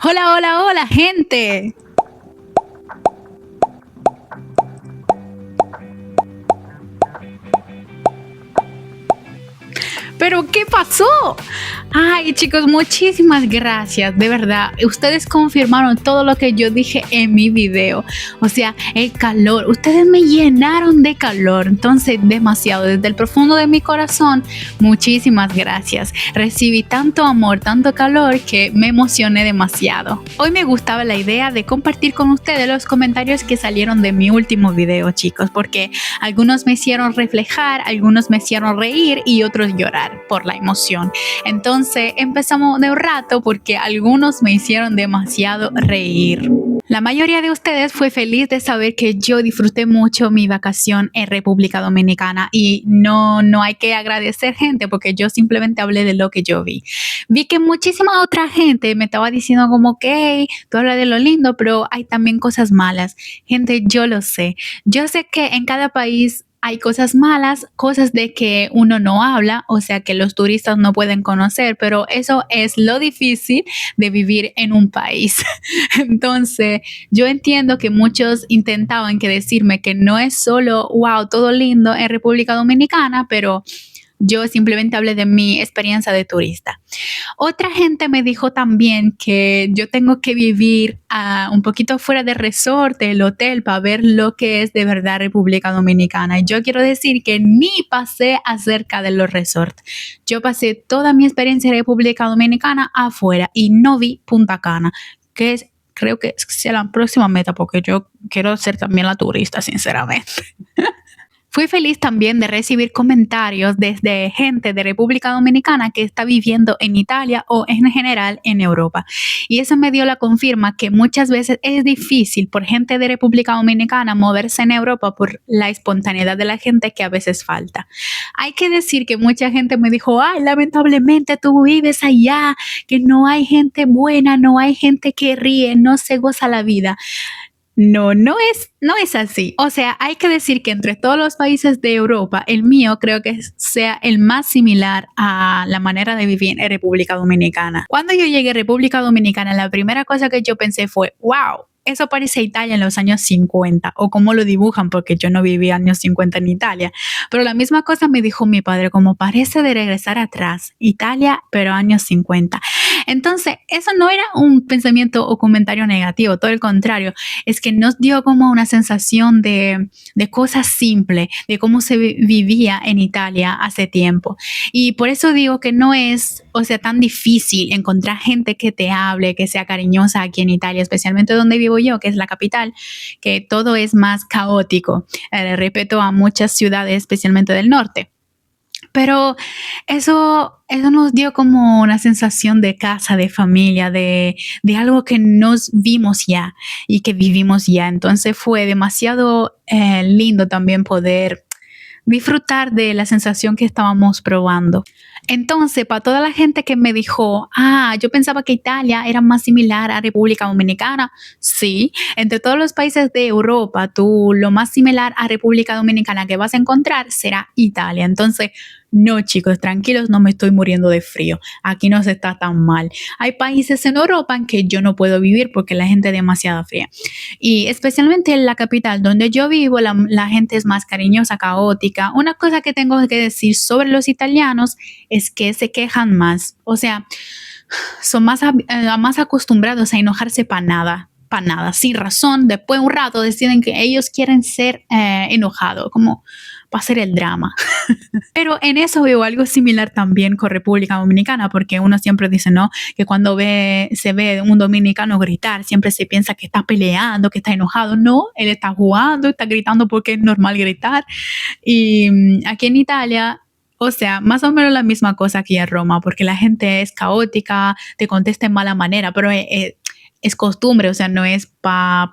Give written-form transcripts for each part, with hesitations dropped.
Hola, hola, hola, gente. ¿Pero qué pasó? Ay, chicos, muchísimas gracias. De verdad, ustedes confirmaron todo lo que yo dije en mi video. O sea, el calor. Ustedes me llenaron de calor. Entonces, demasiado. Desde el profundo de mi corazón, muchísimas gracias. Recibí tanto amor, tanto calor que me emocioné demasiado. Hoy me gustaba la idea de compartir con ustedes los comentarios que salieron de mi último video, chicos, porque algunos me hicieron reflejar, algunos me hicieron reír y otros llorar por la emoción. Entonces empezamos de un rato porque algunos me hicieron demasiado reír. La mayoría de ustedes fue feliz de saber que yo disfruté mucho mi vacación en República Dominicana y no hay que agradecer gente porque yo simplemente hablé de lo que yo vi. Vi que muchísima otra gente me estaba diciendo como que hey, tú hablas de lo lindo, pero hay también cosas malas. Gente, yo lo sé. Yo sé que en cada país hay cosas malas, cosas de que uno no habla, o sea que los turistas no pueden conocer, pero eso es lo difícil de vivir en un país. Entonces, yo entiendo que muchos intentaban que decirme que no es solo, wow, todo lindo en República Dominicana, pero yo simplemente hablé de mi experiencia de turista. Otra gente me dijo también que yo tengo que vivir un poquito fuera del resort, del hotel, para ver lo que es de verdad República Dominicana. Y yo quiero decir que ni pasé acerca de los resorts. Yo pasé toda mi experiencia en República Dominicana afuera y no vi Punta Cana, que es creo que sea la próxima meta porque yo quiero ser también la turista, sinceramente. Fui feliz también de recibir comentarios desde gente de República Dominicana que está viviendo en Italia o en general en Europa. Y eso me dio la confirma que muchas veces es difícil por gente de República Dominicana moverse en Europa por la espontaneidad de la gente que a veces falta. Hay que decir que mucha gente me dijo, ay, lamentablemente tú vives allá, que no hay gente buena, no hay gente que ríe, no se goza la vida. No es así. O sea, hay que decir que entre todos los países de Europa, el mío creo que sea el más similar a la manera de vivir en República Dominicana. Cuando yo llegué a República Dominicana, la primera cosa que yo pensé fue, wow, eso parece Italia en los años 50 o cómo lo dibujan porque yo no viví años 50 en Italia. Pero la misma cosa me dijo mi padre, como parece de regresar atrás, Italia, pero años 50. Entonces, eso no era un pensamiento o comentario negativo, todo el contrario, es que nos dio como una sensación de cosas simples, de cómo se vivía en Italia hace tiempo. Y por eso digo que no es, o sea, tan difícil encontrar gente que te hable, que sea cariñosa aquí en Italia, especialmente donde vivo yo, que es la capital, que todo es más caótico, respeto a muchas ciudades, especialmente del norte. Pero eso nos dio como una sensación de casa, de familia, de algo que nos vimos ya y que vivimos ya. Entonces fue demasiado lindo también poder disfrutar de la sensación que estábamos probando. Entonces, para toda la gente que me dijo, yo pensaba que Italia era más similar a República Dominicana, sí, entre todos los países de Europa, lo más similar a República Dominicana que vas a encontrar será Italia. Entonces, no, chicos, tranquilos, no me estoy muriendo de frío. Aquí no se está tan mal. Hay países en Europa en que yo no puedo vivir porque la gente es demasiado fría. Y especialmente en la capital donde yo vivo, la gente es más cariñosa, caótica. Una cosa que tengo que decir sobre los italianos es que se quejan más. O sea, son más acostumbrados a enojarse para nada, sin razón. Después de un rato deciden que ellos quieren ser enojados, como para hacer el drama. Pero en eso veo algo similar también con República Dominicana, porque uno siempre dice, ¿no? Que cuando se ve un dominicano gritar, siempre se piensa que está peleando, que está enojado. No, él está jugando, está gritando porque es normal gritar. Y aquí en Italia, o sea, más o menos la misma cosa aquí en Roma, porque la gente es caótica, te contesta en mala manera, pero es costumbre, o sea, no es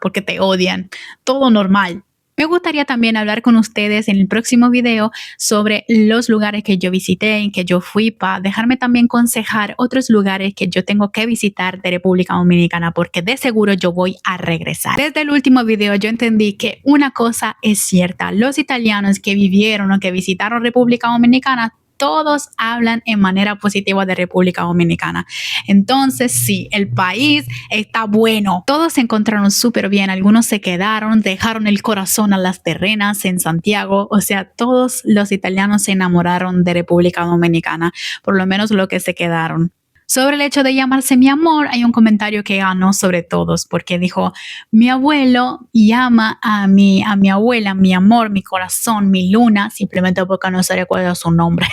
porque te odian. Todo normal. Me gustaría también hablar con ustedes en el próximo video sobre los lugares que yo visité, en que yo fui, para dejarme también aconsejar otros lugares que yo tengo que visitar de República Dominicana, porque de seguro yo voy a regresar. Desde el último video yo entendí que una cosa es cierta, los italianos que vivieron o que visitaron República Dominicana todos hablan en manera positiva de República Dominicana. Entonces, sí, el país está bueno. Todos se encontraron súper bien. Algunos se quedaron, dejaron el corazón a las terrenas en Santiago. O sea, todos los italianos se enamoraron de República Dominicana, por lo menos los que se quedaron. Sobre el hecho de llamarse mi amor, hay un comentario que ganó sobre todos, porque dijo, mi abuelo llama a mi abuela, mi amor, mi corazón, mi luna, simplemente porque no se recuerda su nombre.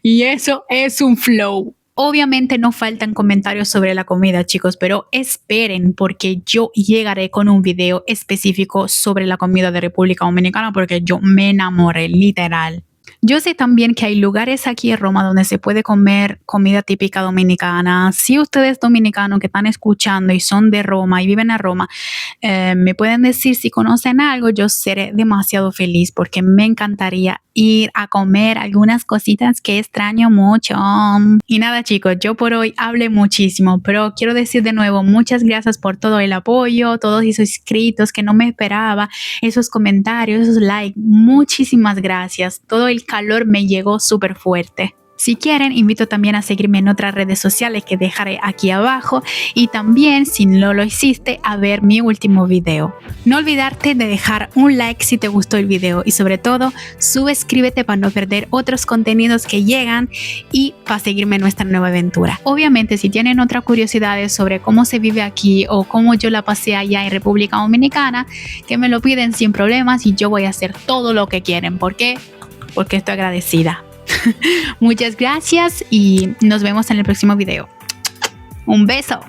Y eso es un flow. Obviamente no faltan comentarios sobre la comida, chicos, pero esperen porque yo llegaré con un video específico sobre la comida de República Dominicana porque yo me enamoré, literal. Yo sé también que hay lugares aquí en Roma donde se puede comer comida típica dominicana. Si ustedes dominicanos que están escuchando y son de Roma y viven en Roma, me pueden decir si conocen algo, yo seré demasiado feliz porque me encantaría ir a comer algunas cositas que extraño mucho. Y nada, chicos, yo por hoy hablé muchísimo, pero quiero decir de nuevo muchas gracias por todo el apoyo, todos esos inscritos que no me esperaba, esos comentarios, esos likes, muchísimas gracias. Todo el calor me llegó súper fuerte. Si quieren, invito también a seguirme en otras redes sociales que dejaré aquí abajo y también, si no lo hiciste, a ver mi último video. No olvidarte de dejar un like si te gustó el video y sobre todo, suscríbete para no perder otros contenidos que llegan y para seguirme en nuestra nueva aventura. Obviamente, si tienen otras curiosidades sobre cómo se vive aquí o cómo yo la pasé allá en República Dominicana, que me lo piden sin problemas y yo voy a hacer todo lo que quieren. ¿Por qué? Porque estoy agradecida. Muchas gracias y nos vemos en el próximo video. Un beso.